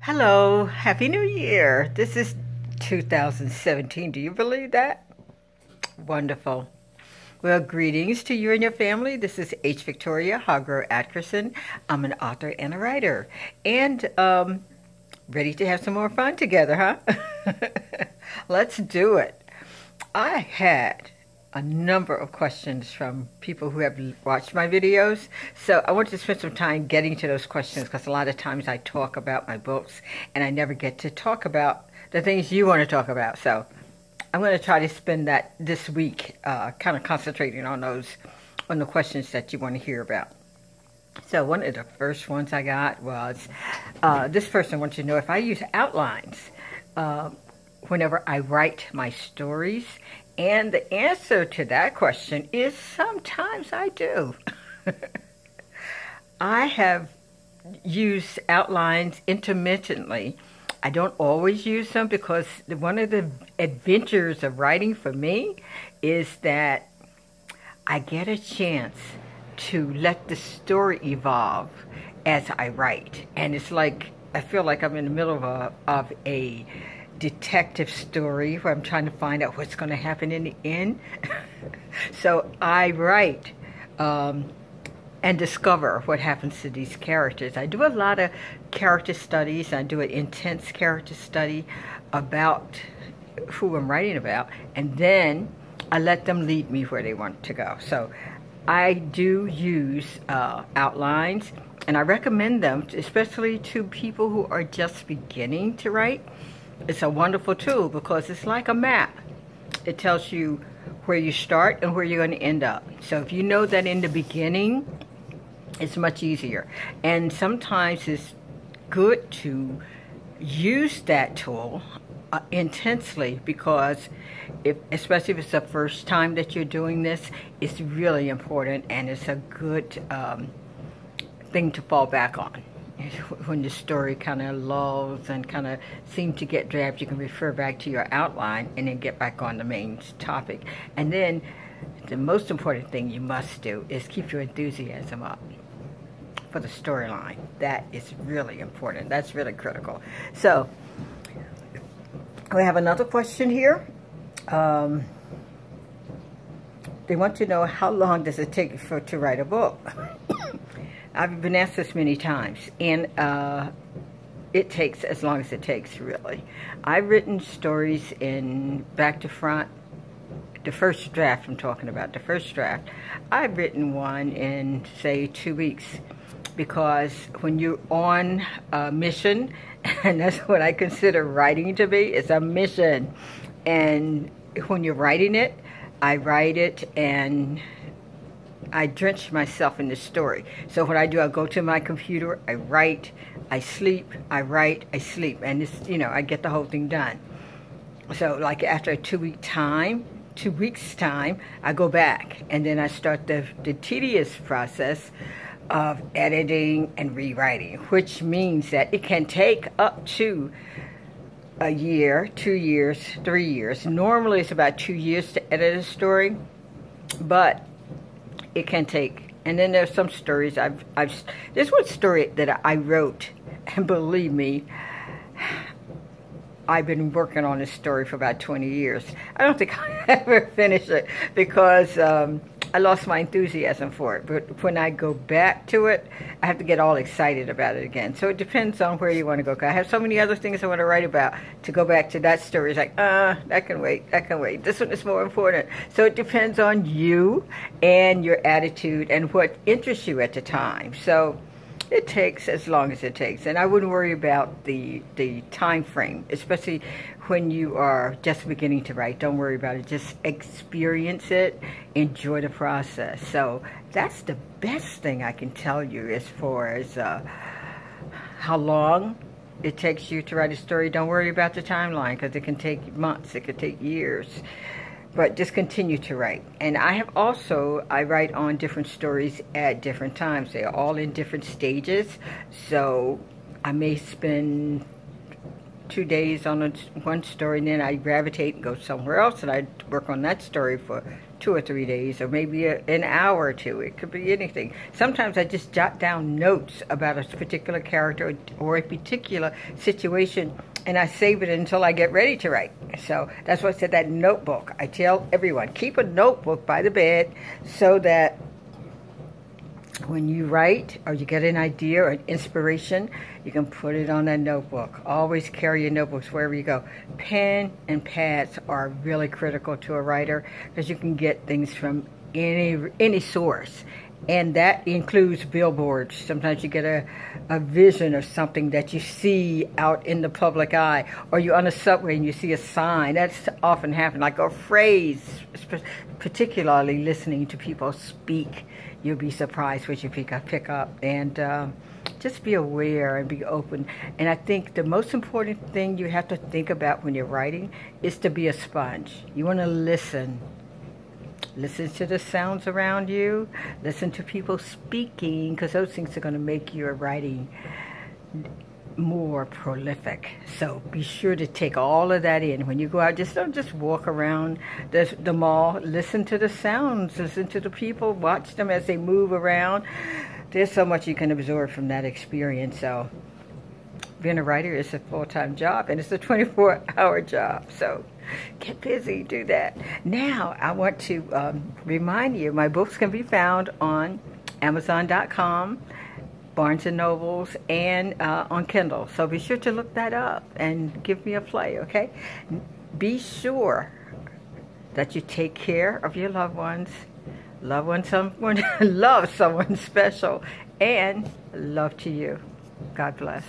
Hello, Happy New Year. This is 2017. Do you believe that? Wonderful. Well, greetings to you and your family. This is H. Victoria Hargrove Atkerson. I'm an author and a writer. And ready to have some more fun together, huh? Let's do it. I had a number of questions from people who have watched my videos. So I want to spend some time getting to those questions because a lot of times I talk about my books and I never get to talk about the things you want to talk about. So I'm going to try to spend that this week kind of concentrating on the questions that you want to hear about. So one of the first ones I got was, this person wants to know if I use outlines whenever I write my stories. And the answer to that question is sometimes I do. I have used outlines intermittently. I don't always use them because one of the adventures of writing for me is that I get a chance to let the story evolve as I write. And it's like, I feel like I'm in the middle of a detective story where I'm trying to find out what's going to happen in the end. So I write and discover what happens to these characters. I do a lot of character studies. I do an intense character study about who I'm writing about, and then I let them lead me where they want to go. So I do use outlines, and I recommend them, especially to people who are just beginning to write. It's a wonderful tool because it's like a map. It tells you where you start and where you're going to end up. So if you know that in the beginning, it's much easier. And sometimes it's good to use that tool intensely because especially if it's the first time that you're doing this, it's really important and it's a good thing to fall back on. When the story kind of lulls and kind of seems to get dragged, you can refer back to your outline and then get back on the main topic. And then the most important thing you must do is keep your enthusiasm up for the storyline. That is really important. That's really critical. So we have another question here. They want to know, how long does it take to write a book? I've been asked this many times, and it takes as long as it takes, really. I've written stories in back to front. The first draft I'm talking about, the first draft, I've written one in, say, 2 weeks, because when you're on a mission, and that's what I consider writing to be, it's a mission. And when you're writing it, I write it and I drench myself in the story. So what I do, I go to my computer, I write, I sleep, I write, I sleep, and it's, I get the whole thing done. So like after a 2 weeks time, I go back and then I start the tedious process of editing and rewriting, which means that it can take up to a year, 2 years, 3 years. Normally it's about 2 years to edit a story, but it can take. And then there's some stories there's one story that I wrote, and believe me, I've been working on this story for about 20 years. I don't think I'll ever finish it because I lost my enthusiasm for it. But when I go back to it, I have to get all excited about it again. So it depends on where you want to go. I have so many other things I want to write about. To go back to that story is like, that can wait, that can wait. This one is more important. So it depends on you and your attitude and what interests you at the time. So it takes as long as it takes. And I wouldn't worry about the time frame, especially when you are just beginning to write. Don't worry about it. Just experience it. Enjoy the process. So that's the best thing I can tell you as far as how long it takes you to write a story. Don't worry about the timeline because it can take months. It could take years. But just continue to write. And I write on different stories at different times. They're all in different stages. So I may spend 2 days on one story, and then I gravitate and go somewhere else, and I work on that story for 2 or 3 days, or maybe an hour or two. It could be anything. Sometimes I just jot down notes about a particular character or a particular situation, and I save it until I get ready to write. So that's why I said that notebook. I tell everyone, keep a notebook by the bed so that when you write or you get an idea or an inspiration, you can put it on that notebook. Always carry your notebooks wherever you go. Pen and pads are really critical to a writer because you can get things from any source. And that includes billboards. Sometimes you get a vision of something that you see out in the public eye, or you're on a subway and you see a sign. That's often happens, like a phrase, particularly listening to people speak. You'll be surprised what you pick up. And just be aware and be open. And I think the most important thing you have to think about when you're writing is to be a sponge. You want to listen. Listen to the sounds around you. Listen to people speaking, because those things are going to make your writing more prolific. So be sure to take all of that in. When you go out, don't just walk around the mall. Listen to the sounds. Listen to the people. Watch them as they move around. There's so much you can absorb from that experience. So being a writer is a full-time job, and it's a 24-hour job. So get busy, do that. Now, I want to remind you, my books can be found on Amazon.com, Barnes & Nobles, and on Kindle. So be sure to look that up and give me a play, okay? Be sure that you take care of your loved ones, love someone special, and love to you. God bless.